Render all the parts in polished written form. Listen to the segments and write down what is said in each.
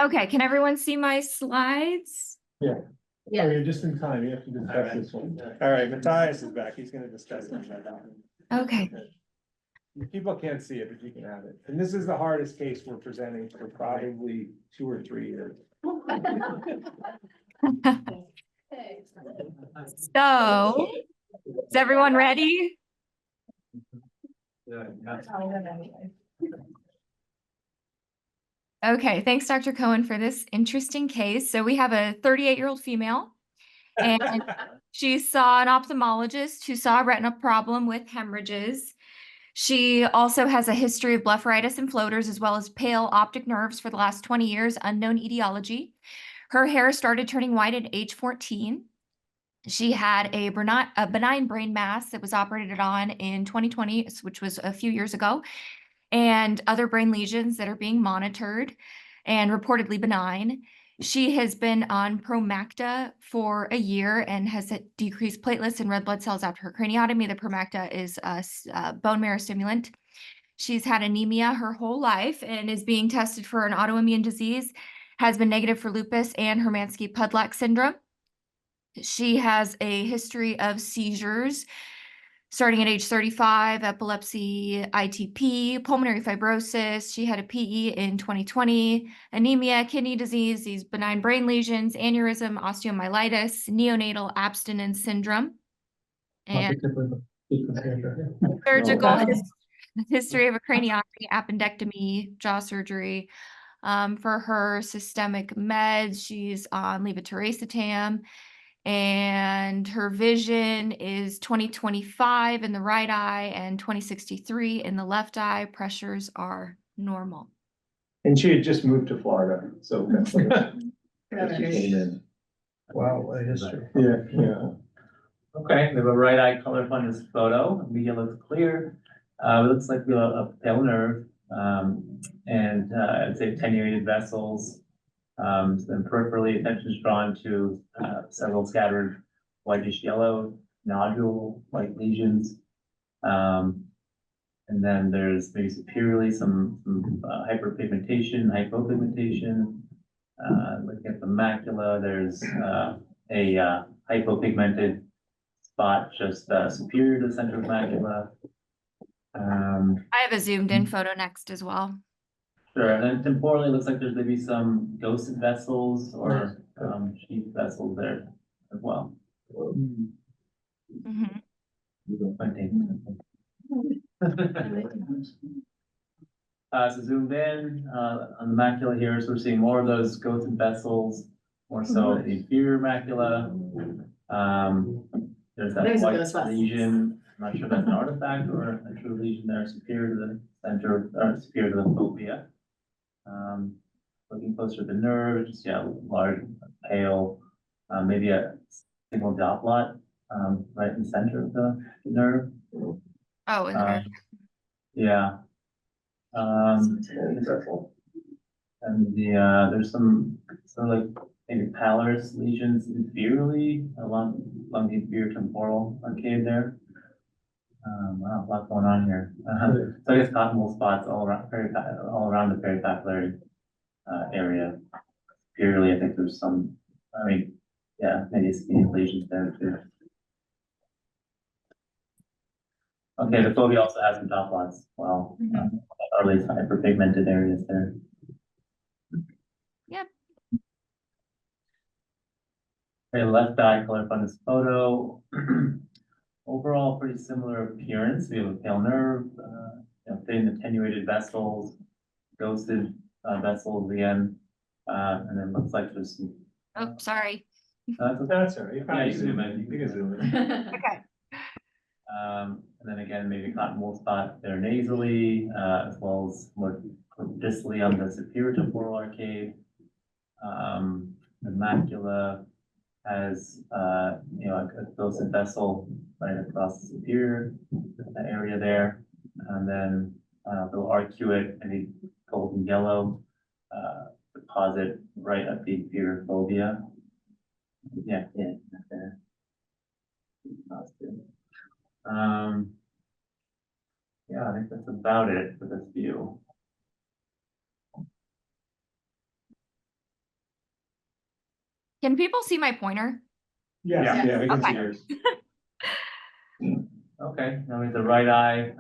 Okay, can everyone see my slides? Yeah. Yeah. Oh, you're just in time. You have to discuss this one. All right, Matthias is back. He's gonna discuss it. Okay. People can't see it, but you can have it. And this is the hardest case we're presenting for probably 2 or 3 years. So, is everyone ready? Okay, thanks, Dr. Cohen, for this interesting case. So we have a 38-year-old female, and she saw an ophthalmologist who saw a retinal problem with hemorrhages. She also has a history of blepharitis and floaters, as well as pale optic nerves for the last 20 years, unknown etiology. Her hair started turning white at age 14. She had a benign brain mass that was operated on in 2020, which was a few years ago, and other brain lesions that are being monitored and reportedly benign. She has been on Promacta for a year and has decreased platelets and red blood cells after her craniotomy. The Promacta is a bone marrow stimulant. She's had anemia her whole life and is being tested for an autoimmune disease, has been negative for lupus and Hermansky-Pudlak syndrome. She has a history of seizures starting at age 35, epilepsy, ITP, pulmonary fibrosis. She had a PE in 2020, anemia, kidney disease, these benign brain lesions, aneurysm, osteomyelitis, neonatal abstinence syndrome, and surgical history of a craniotomy, appendectomy, jaw surgery. For her systemic meds, she's on levetiracetam. And her vision is 20/25 in the right eye and 20/63 in the left eye. Pressures are normal. And she had just moved to Florida, so. That's she came in. Wow, what a history. Yeah. Okay, we have a right eye color fundus photo. Media looks clear. It looks like we have a pale nerve, and I'd say attenuated vessels. Then peripherally, attention is drawn to several scattered whitish yellow nodule white lesions. And then there's maybe superiorly some hyperpigmentation, hypopigmentation. Looking at the macula, there's a hypopigmented spot just superior to the center of the macula. I have a zoomed in photo next as well. Sure, and then temporally, it looks like there's maybe some ghosted vessels or sheath vessels there as well. Mm-hmm. So zoomed in on the macula here, so we're seeing more of those ghosted vessels, more so the inferior macula. There's that white lesion. I'm not sure if that's an artifact or a true lesion there, superior to the center, or superior to the fovea. Looking closer to the nerve, just large, pale, maybe a single dot blot right in the center of the nerve. Oh, in the back. Yeah. And there's some like maybe pallor lesions inferiorly along the inferior temporal arcade there. Wow, a lot going on here. So I guess cottonwool spots all around the peripapillary area. Superiorly, I think there's some. I mean, yeah, maybe ischemic lesions there too. Okay, the fovea also has some dot plots as well. Or at least hyperpigmented areas there. Yep. Okay, left eye color fundus photo. Overall, pretty similar appearance. We have a pale nerve, thin attenuated vessels, ghosted vessels again, and then looks like there's some. Oh, sorry. That's okay. That's all right. Yeah, you can zoom in. You can zoom in. Okay. And then again, maybe cottonwool spot there nasally, as well as more distally on the superior temporal arcade. The macula has, a ghosted vessel right across the superior area there, and then a little arcuate, maybe golden yellow deposit right at the inferior fovea. Yeah, there. Yeah, I think that's about it for this view. Can people see my pointer? Yes, Yeah. yeah, we can see Okay. yours. Okay, now we have the right eye,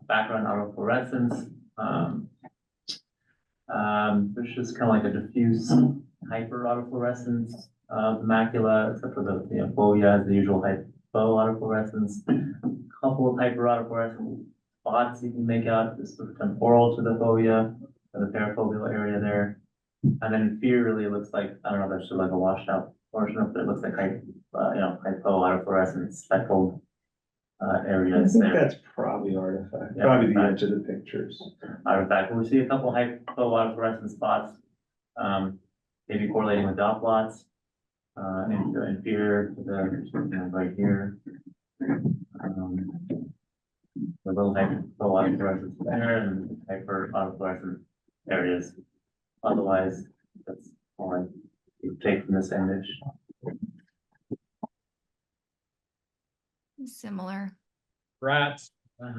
background autofluorescence. There's just kind of like a diffuse hyper autofluorescence of the macula, except for the fovea has the usual hypo autofluorescence. Couple of hyper autofluorescent spots you can make out, just sort of temporal to the fovea, or the parafoveal area there. And then inferiorly, it looks like, I don't know, that's just like a washed out portion of it. It looks like hypo autofluorescent speckled I areas think there. that's probably artifact, Yeah, probably the artifact. edge of the pictures. Artifact, we see a couple hypo-autofluorescent spots, maybe correlating with dot plots, in the inferior to the, right here. The little hypo-autofluorescence there and hyper-autofluorescent areas. Otherwise, that's all I can take from this image. Similar. Rats. I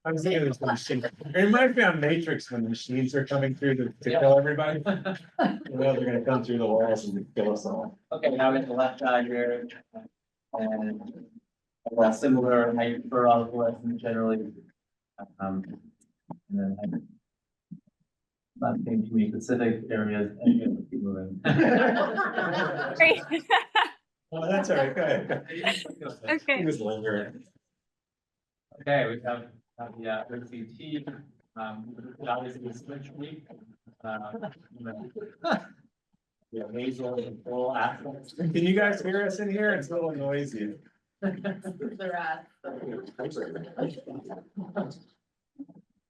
was thinking of this machine. It reminds me of Matrix when the machines are coming through to kill everybody. You know, they're gonna come through the walls and kill us all. Okay, now we have the left eye here. And a similar hyper-autofluorescence generally. And then not being too many specific areas, and again, keep moving. Great. Oh, that's all right, go ahead. Okay. He was lingering. Okay, we have the OCT, obviously the symmetry. Nasal and oral aspects. Can you guys hear us in here? It's a little noisy.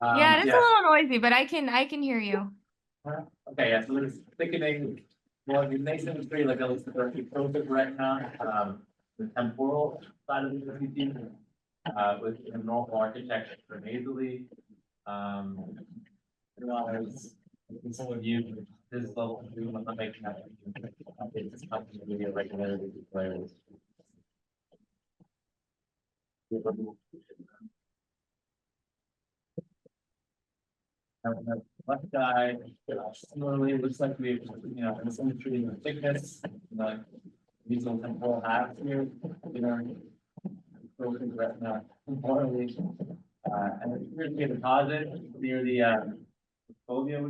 Yeah, it is a little noisy, but I can hear you. Okay, yeah, so there's thickening, more the nasal symmetry, like at least the perfect retina, the temporal side of the OCT, with a normal architecture for nasally. Otherwise, some of you, this level, we want to make that. It's something to be a regularity with players. Left eye, similarly, looks like we, in symmetry and thickness, nasal temporal half here, retina temporally, and it appears to be a deposit near the fovea.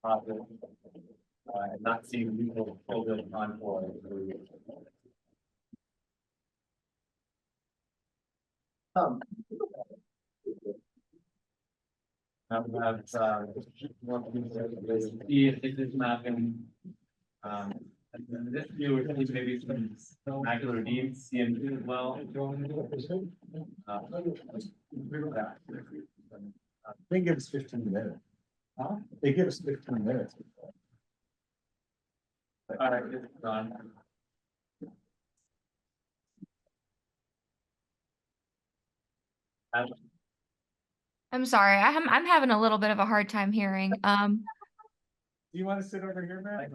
Deposit, and not seeing usual foveal contour. We have more thickness mapping. And then this view, we're seeing maybe some macular edema CM2 as well. They give us 15 minutes. They give us 15 minutes. All right, it's done. I'm sorry. I'm having a little bit of a hard time hearing. Do you want to sit over here, Matt?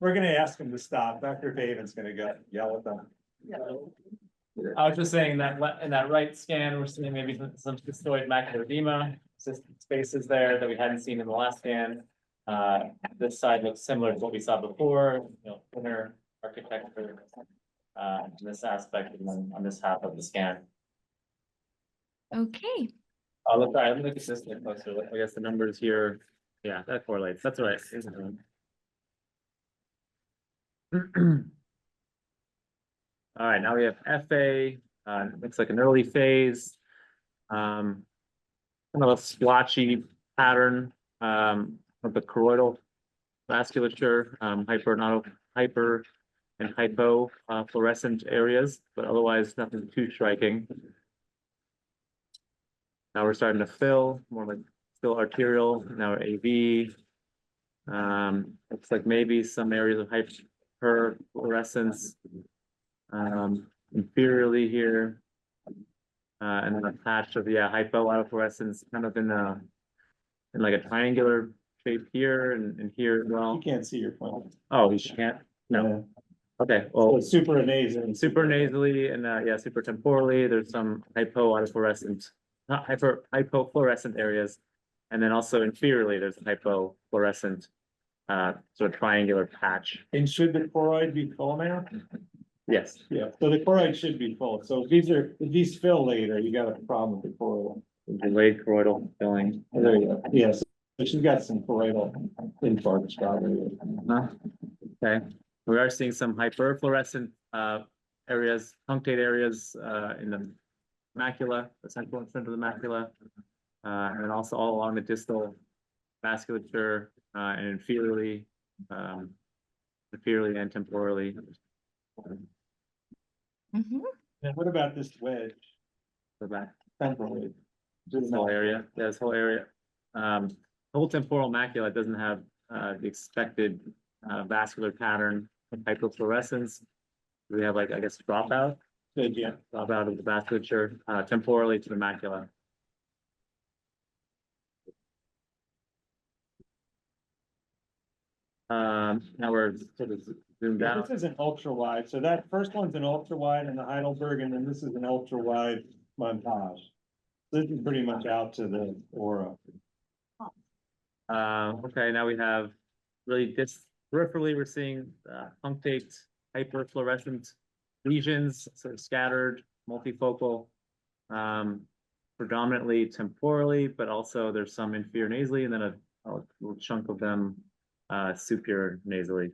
We're gonna ask him to stop. Dr. Pavin's gonna go yell at them. I was just saying that in that right scan, we're seeing maybe some cystoid macular edema, spaces there that we hadn't seen in the last scan. This side looks similar to what we saw before, thinner architecture, in this aspect, and then on this half of the scan. Okay. Oh, look, all right, let me look at this a little closer. I guess the numbers here, yeah, that correlates. That's right. All right, now we have FA, looks like an early phase, kind of a splotchy pattern, of the choroidal vasculature, hyper and hypo fluorescent areas, but otherwise nothing too striking. Now we're starting to fill, more like still arterial, now AV. Looks like maybe some areas of hyperfluorescence. Inferiorly here, and then a patch of hypo autofluorescence, kind of in like a triangular shape here and here as well. You can't see your phone. Oh, you can't? No. Okay, So well, it's super nasal. super nasally and, yeah, super temporally, there's some hypoautofluorescent, not hypofluorescent areas. And then also inferiorly, there's a hypofluorescent, sort of triangular patch. And should the choroid be full now? Yes. Yeah, so the choroid should be full. So if these fill later, you got a problem with the choroid. Delayed choroidal filling. Oh, there you go. Yes, so she's got some choroidal infarcts probably. Okay, we are seeing some hyperfluorescent areas, punctate areas in the macula, the central and center of the macula. And also all along the distal vasculature and inferiorly and temporally. Mhm. And what about this wedge? The back, Temporally. this whole area, yeah, this whole area. Whole temporal macula doesn't have the expected vascular pattern of hyperfluorescence. We have like, I guess, dropout Good, yeah. of the vasculature temporally to the macula. Now we're sort of zoomed Yeah, out. this is an ultra wide. So that first one's an ultra wide in the Heidelberg, and then this is an ultra wide montage. This is pretty much out to the aura. Okay, now we have really peripherally, we're seeing punctate hyperfluorescent lesions, sort of scattered, multifocal, predominantly temporally, but also there's some inferior nasally, and then a little chunk of them superior nasally.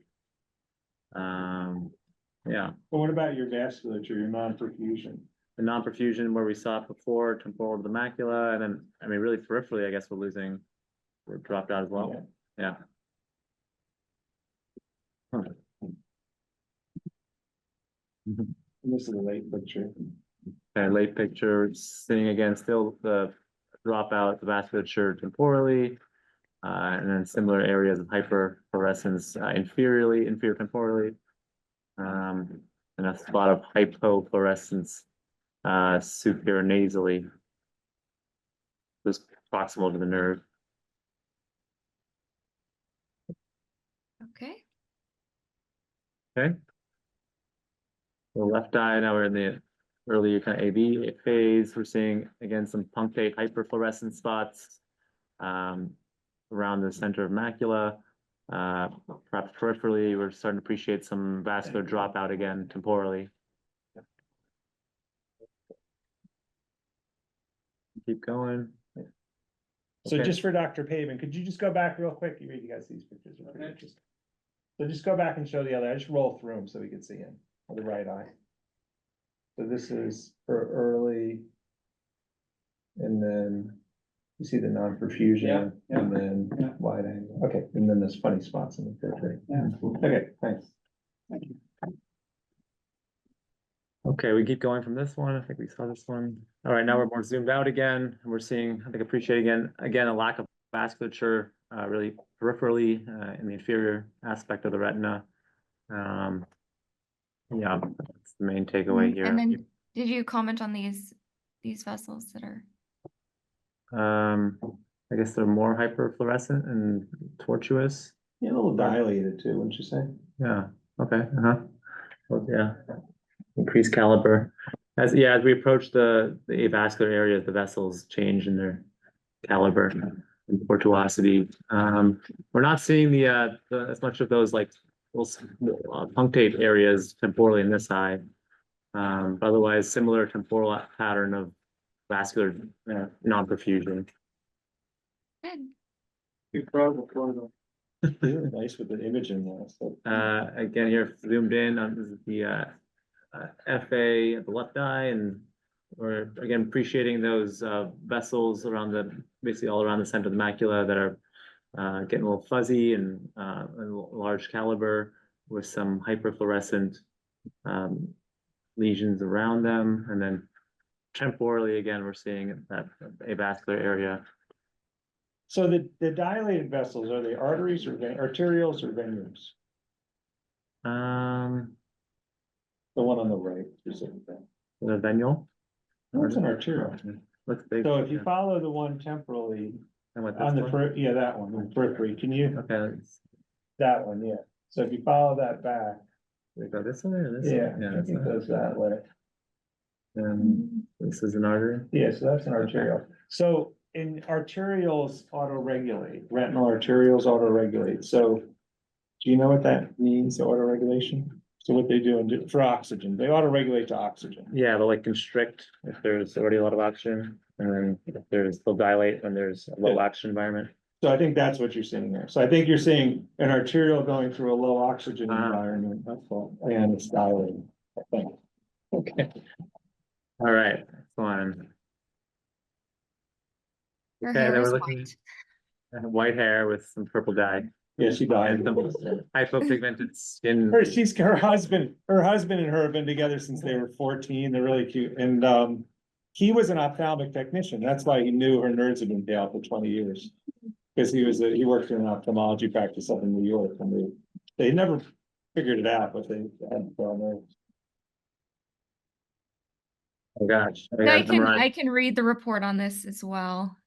Yeah, But what about your vasculature, your non-perfusion? the non-perfusion where we saw it before, temporal to the macula, and then, I mean, really peripherally, I guess we're dropped out as well. Yeah. Huh. And this is a late picture. Okay, late picture, sitting again, still the dropout, the vasculature temporally, and then similar areas of hyperfluorescence inferior temporally, and a spot of hypofluorescence superior nasally, just proximal to the nerve. Okay. Okay. The left eye, now we're in the earlier kind of AV phase. We're seeing again some punctate hyperfluorescent spots around the center of macula. Perhaps peripherally, we're starting to appreciate some vascular dropout again temporally. Keep going. So Okay. just for Dr. Pavin, could you just go back real quick? You guys see these pictures. Are pretty interesting. So just go back and show the other. I just roll through them so we can see them on the right eye. So this is for early. And then you see the non-perfusion and then wide angle. Okay, and then there's funny spots in the periphery. Okay, thanks. Okay, we keep going from this one. I think we saw this one. All right, now we're more zoomed out again. We're seeing, I think, appreciate again a lack of vasculature, really peripherally in the inferior aspect of the retina. Yeah, that's the main takeaway here. And then did you comment on these vessels that are? I guess they're more hyperfluorescent and tortuous. Yeah, a little dilated too, wouldn't you say? Yeah. Okay. Well, yeah. Increased caliber. As we approach the avascular areas, the vessels change in their caliber and tortuosity. We're not seeing the as much of those like punctate areas temporally in this eye. Otherwise, similar temporal pattern of vascular non-perfusion. Good. Really nice with the imaging there. So. Again, here zoomed in on the FA at the left eye, and we're again appreciating those vessels around basically all around the center of the macula that are getting a little fuzzy and large caliber with some hyperfluorescent lesions around them, and then temporally again we're seeing that avascular area. So the dilated vessels, are they arteries or arterioles or venules? The one on the right, specifically. The venule. That's an arterial. Looks big. So if you follow the one temporally, And what On this the one? yeah, that one, the periphery, can you, Okay, that one, yeah. So if you follow that back, we go this way or this way? yeah, I that's think it right. goes that way. And this is an artery. Yeah, so that's an arterial. So in arterials auto-regulate, retinal arterials auto-regulate. So do you know what that means, auto-regulation? So what they do for oxygen, they auto-regulate to oxygen. Yeah, they'll like constrict if there's already a lot of oxygen, and then if they'll dilate when there's a low Yeah. oxygen environment. So I think that's what you're seeing there. So I think you're seeing an arterial going through a low oxygen environment, that's all, and it's dilating, I think. Okay. All right, fine. Her Okay, hair then is we're looking white. at white hair with some purple dye. Yeah, she died. And some hypopigmented skin. Her husband and her have been together since they were 14. They're really cute. And he was an ophthalmic technician. That's why he knew her nerves had been pale for 20 years. Because he worked in an ophthalmology practice up in New York, and they never figured it out, but they had pale nerves. Oh gosh. I gotta I can read the report on this as well.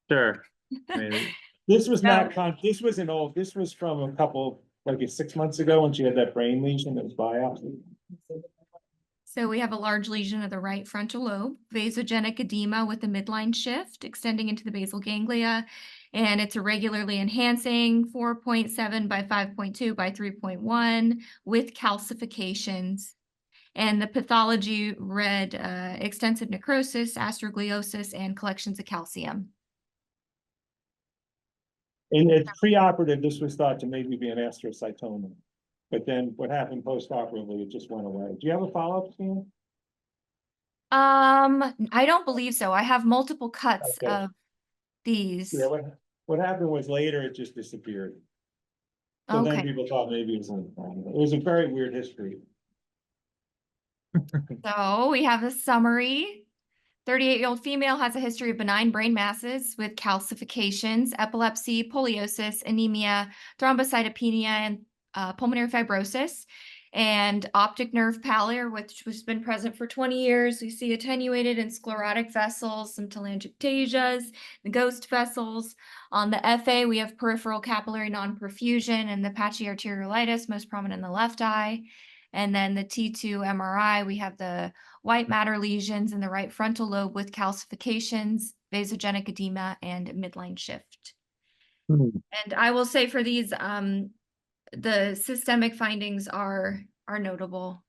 Sure. I mean, This was No. this was this was from a couple, like 6 months ago when she had that brain lesion that was biopsy. So we have a large lesion of the right frontal lobe, vasogenic edema with a midline shift extending into the basal ganglia, and it's irregularly enhancing 4.7 by 5.2 by 3.1 with calcifications. And the pathology read extensive necrosis, astrogliosis, and collections of calcium. And it's preoperative, this was thought to maybe be an astrocytoma. But then what happened post-operatively, it just went away. Do you have a follow-up, Stan? I don't believe so. I have multiple cuts Okay. of these. Yeah, what happened was later it just disappeared. So then Okay, people thought maybe it was a very weird history. so we have a summary. 38-year-old female has a history of benign brain masses with calcifications, epilepsy, poliosis, anemia, thrombocytopenia, and pulmonary fibrosis, and optic nerve pallor, which has been present for 20 years. We see attenuated and sclerotic vessels, some telangiectasias, the ghost vessels. On the FA, we have peripheral capillary non-perfusion and the patchy arteriolitis, most prominent in the left eye. And then the T2 MRI, we have the white matter lesions in the right frontal lobe with calcifications, vasogenic edema, and midline shift. And I will say for these, the systemic findings are notable.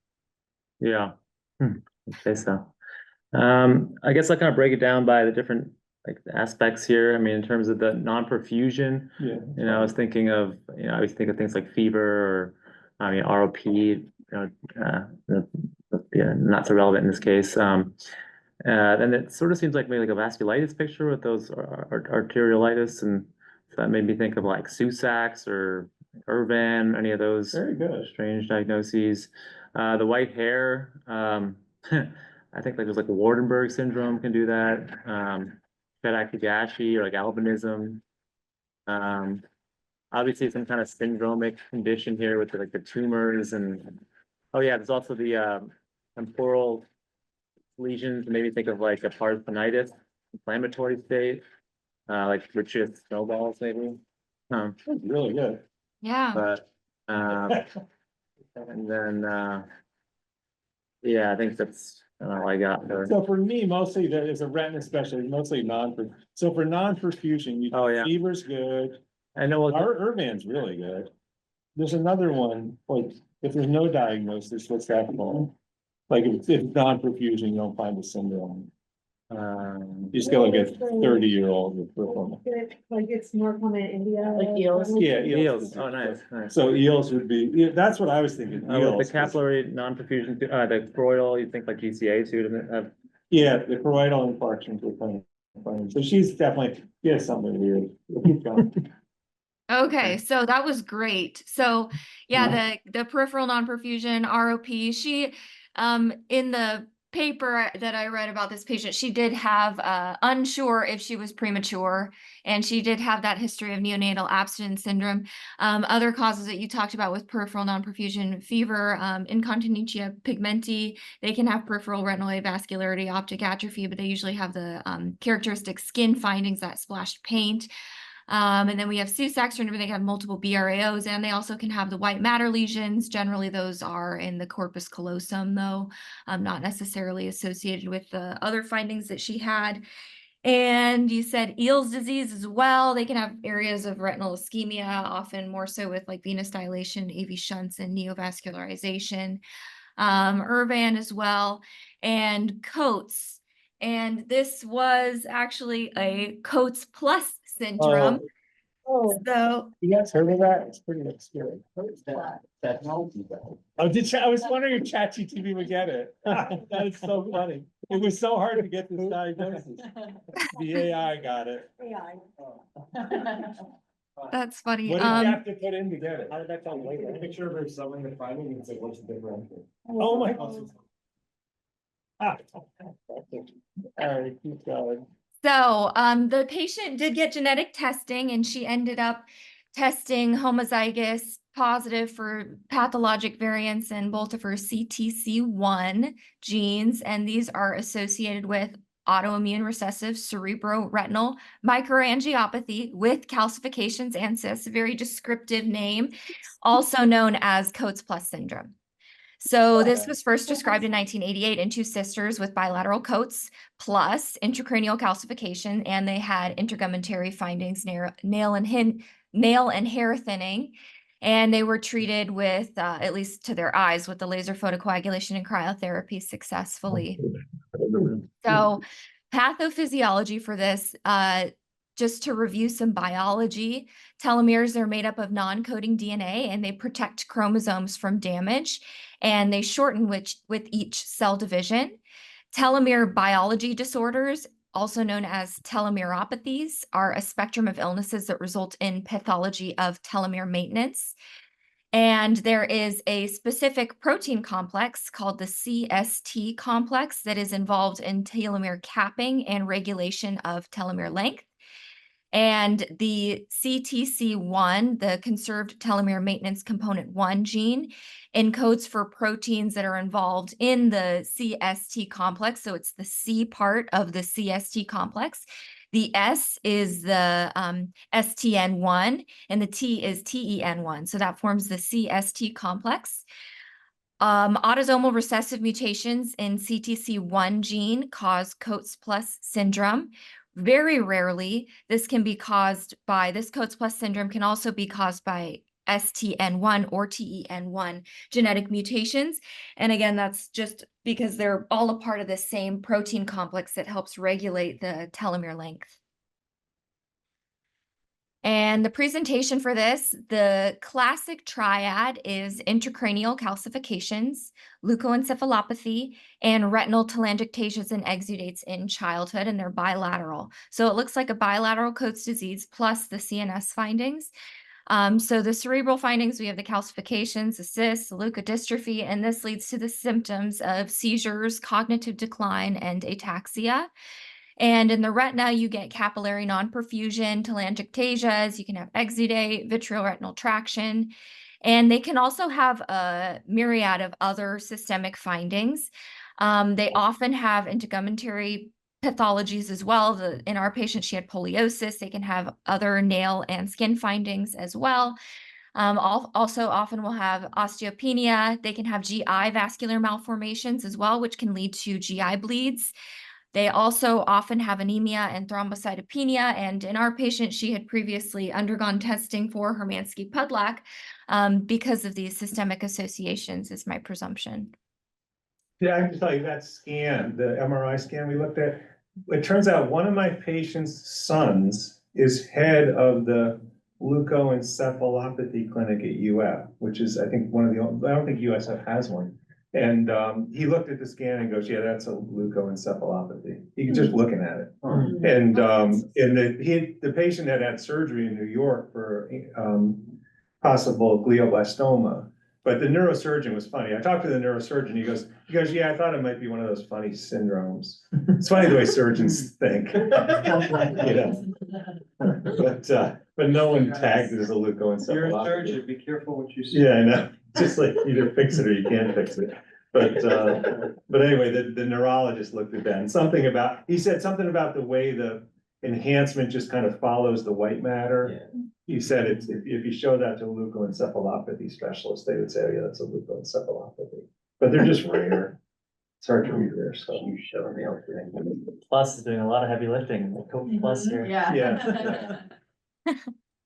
Yeah. Okay, so I guess I'll kind of break it down by the different like aspects here. I mean, in terms of the non-perfusion, Yeah. I was thinking of, I always think of things like fever or ROP, yeah, not so relevant in this case. Then it sort of seems like maybe like a vasculitis picture with those arteriolitis, and so that made me think of like Susak's or Irvin, any of those Very good. strange diagnoses. The white hair, I think like there's like a Wardenberg syndrome can do that. Higashi or like albinism. Obviously some kind of syndromic condition here with like the tumors and, oh yeah, there's also the temporal lesions, maybe think of like a parsonitis, inflammatory state, like Richard's snowballs maybe. That's really good. Yeah. But and then yeah, I think that's all I got there. So for me, mostly there is a retina specialist, mostly so for non-perfusion, Oh, yeah. fever's good. I know what Our Irvan's really good. There's another one, like, if there's no diagnosis, what's that called? Like, if it's non-perfusion, you don't find a syndrome. You just get like a 30-year-old with peripheral. Like it's more common in India. Like eels? Yeah, eels. Oh, nice, nice. So eels would be, yeah, that's what I was thinking. With Eels. the capillary non-perfusion, the choroidal, you think like GCA too, doesn't it have? Yeah, the choroidal infarctions were funny. So she's definitely, yeah, something weird. Keep going. Okay, so that was great. So yeah, the peripheral non-perfusion ROP, she in the paper that I read about this patient, she did have unsure if she was premature, and she did have that history of neonatal abstinence syndrome. Other causes that you talked about with peripheral non-perfusion fever, incontinentia pigmenti, they can have peripheral retinal avascularity, optic atrophy, but they usually have the characteristic skin findings, that splashed paint. And then we have Susac syndrome, they have multiple BRAOs, and they also can have the white matter lesions. Generally, those are in the corpus callosum, though, not necessarily associated with the other findings that she had. And you said Eales disease as well. They can have areas of retinal ischemia, often more so with like venous dilation, AV shunts, and neovascularization. Irvan as well, and Coates. And this was actually a Coates plus syndrome. Oh, So you guys heard of that? It's pretty obscure. Oh, I was wondering if ChatGPT would get it. That is so funny. It was so hard to get this diagnosis. The AI got it. that's funny. What did you have to put in to get it? How did that come later? A picture of her summing the finding and say, what's the differential? Oh my. Ah. All right, keep going. So the patient did get genetic testing, and she ended up testing homozygous positive for pathologic variants in both of her CTC1 genes, and these are associated with autoimmune recessive cerebroretinal microangiopathy with calcifications and cysts, a very descriptive name, also known as Coates plus syndrome. So this was first described in 1988 in two sisters with bilateral Coates plus intracranial calcification, and they had intergumentary findings, nail and hair thinning, and they were treated with, at least to their eyes, with the laser photocoagulation and cryotherapy successfully. So pathophysiology for this, just to review some biology, telomeres are made up of non-coding DNA, and they protect chromosomes from damage, and they shorten with each cell division. Telomere biology disorders, also known as telomeropathies, are a spectrum of illnesses that result in pathology of telomere maintenance. And there is a specific protein complex called the CST complex that is involved in telomere capping and regulation of telomere length. And the CTC1, the conserved telomere maintenance component 1 gene, encodes for proteins that are involved in the CST complex. So it's the C part of the CST complex. The S is the STN1, and the T is TEN1. So that forms the CST complex. Autosomal recessive mutations in CTC1 gene cause Coates plus syndrome. Very rarely, this can be caused by, this Coates plus syndrome can also be caused by STN1 or TEN1 genetic mutations. And again, that's just because they're all a part of the same protein complex that helps regulate the telomere length. And the presentation for this, the classic triad is intracranial calcifications, leukoencephalopathy, and retinal telangiectasias and exudates in childhood, and they're bilateral. So it looks like a bilateral Coates disease plus the CNS findings. So the cerebral findings, we have the calcifications, the cysts, the leukodystrophy, and this leads to the symptoms of seizures, cognitive decline, and ataxia. And in the retina, you get capillary non-perfusion, telangiectasias, you can have exudate, vitreoretinal traction, and they can also have a myriad of other systemic findings. They often have integumentary pathologies as well. In our patient, she had poliosis. They can have other nail and skin findings as well. Also often will have osteopenia. They can have GI vascular malformations as well, which can lead to GI bleeds. They also often have anemia and thrombocytopenia, and in our patient, she had previously undergone testing for Hermansky-Pudlak because of these systemic associations, is my presumption. Yeah, I can tell you that scan, the MRI scan we looked at, it turns out one of my patient's sons is head of the leukoencephalopathy clinic at UF, which is, I think, one of the only, I don't think USF has one. And he looked at the scan and goes, yeah, that's a leukoencephalopathy. He just looking at it. And the patient had surgery in New York for possible glioblastoma. But the neurosurgeon was funny. I talked to the neurosurgeon, he goes, yeah, I thought it might be one of those funny syndromes. It's funny the way surgeons think. You know? But no one tagged it as a leukoencephalopathy. You're a surgeon, be careful what you say. Yeah, I know, just like either fix it or you can't fix it. But anyway, the neurologist looked at that and he said something about the way the enhancement just kind of follows the white matter. He said if you show that to a leukoencephalopathy specialist, they would say, oh yeah, that's a leukoencephalopathy. But they're just rare. It's hard to read rare stuff. You show me everything. Plus is doing a lot of heavy lifting, plus here. Yeah.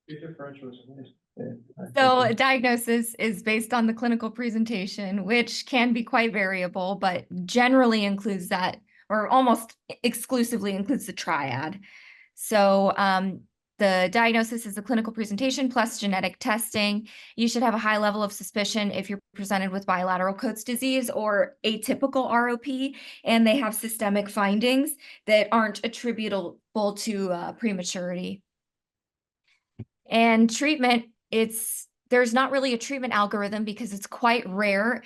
Your differential is amazing. So a diagnosis is based on the clinical presentation, which can be quite variable, but generally includes that, or almost exclusively includes the triad. So the diagnosis is the clinical presentation plus genetic testing. You should have a high level of suspicion if you're presented with bilateral Coats disease or atypical ROP, and they have systemic findings that aren't attributable to prematurity. And treatment, there's not really a treatment algorithm because it's quite rare.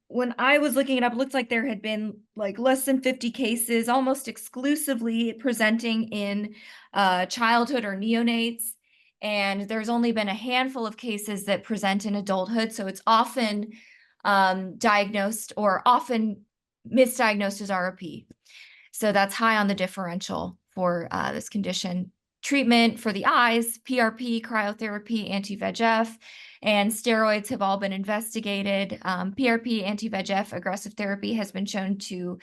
When I was looking it up, it looked like there had been like less than 50 cases, almost exclusively presenting in childhood or neonates. And there's only been a handful of cases that present in adulthood. So it's often diagnosed or often misdiagnosed as ROP. So that's high on the differential for this condition. Treatment for the eyes, PRP, cryotherapy, anti-VEGF, and steroids have all been investigated. PRP, anti-VEGF, aggressive therapy has been shown to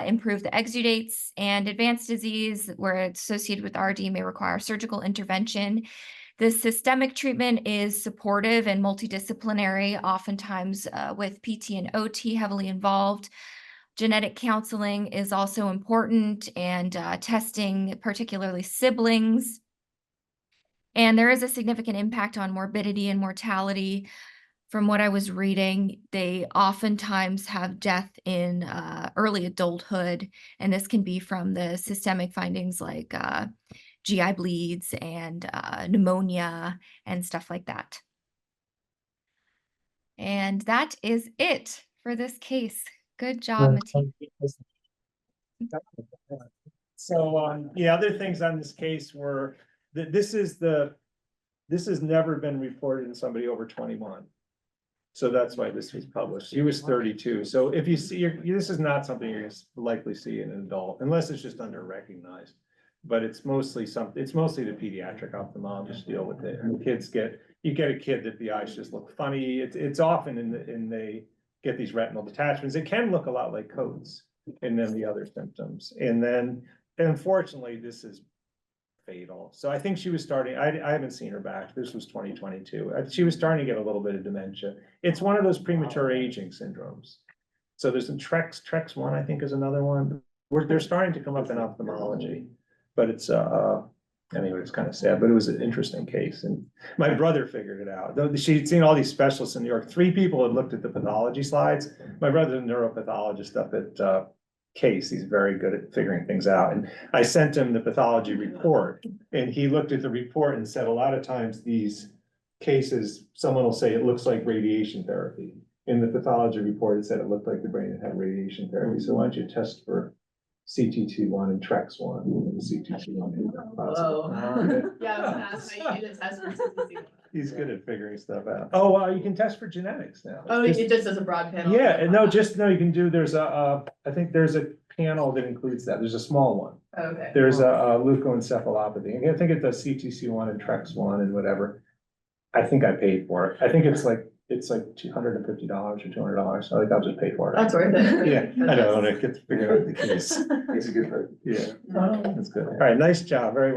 improve the exudates, and advanced disease where it's associated with RD may require surgical intervention. The systemic treatment is supportive and multidisciplinary, oftentimes with PT and OT heavily involved. Genetic counseling is also important, and testing, particularly siblings. And there is a significant impact on morbidity and mortality. From what I was reading, they oftentimes have death in early adulthood, and this can be from the systemic findings like GI bleeds and pneumonia and stuff like that. And that is it for this case. Good job, Matthias. So, yeah, other things on this case were that this has never been reported in somebody over 21. So that's why this was published. He was 32. So if you see, this is not something you're gonna likely see in an adult, unless it's just under-recognized. But it's mostly the pediatric ophthalmologists deal with it. And you get a kid that the eyes just look funny. It's often they get these retinal detachments. It can look a lot like Coats, and then the other symptoms. And then, unfortunately, this is fatal. So I think she was starting, I haven't seen her back. This was 2022. She was starting to get a little bit of dementia. It's one of those premature aging syndromes. So there's a TREX 1, I think, is another one. They're starting to come up in ophthalmology, but it's anyway, it's kind of sad, but it was an interesting case. And my brother figured it out. Though she'd seen all these specialists in New York. 3 people had looked at the pathology slides. My brother's a neuropathologist up at Case. He's very good at figuring things out. And I sent him the pathology report, and he looked at the report and said, a lot of times these cases, someone will say it looks like radiation therapy. In the pathology report, it said it looked like the brain had radiation therapy. So why don't you test for CT1 and TREX 1? CT1. Yeah, I was gonna ask how you do the test for CT1. He's good at figuring stuff out. Oh, you can test for genetics now. Oh, it just does a broad panel. Yeah, and no, you can do, I think there's a panel that includes that. There's a small one. Okay. There's a leukoencephalopathy. And I think it does CTC1 and TREX 1 and whatever. I think I paid for it. I think it's like $250 or $200. So I think I'll just pay for it. That's worth it. Yeah, I don't know. I get to figure out the case. It's a good. Yeah, that's good. All right, nice job. Very well.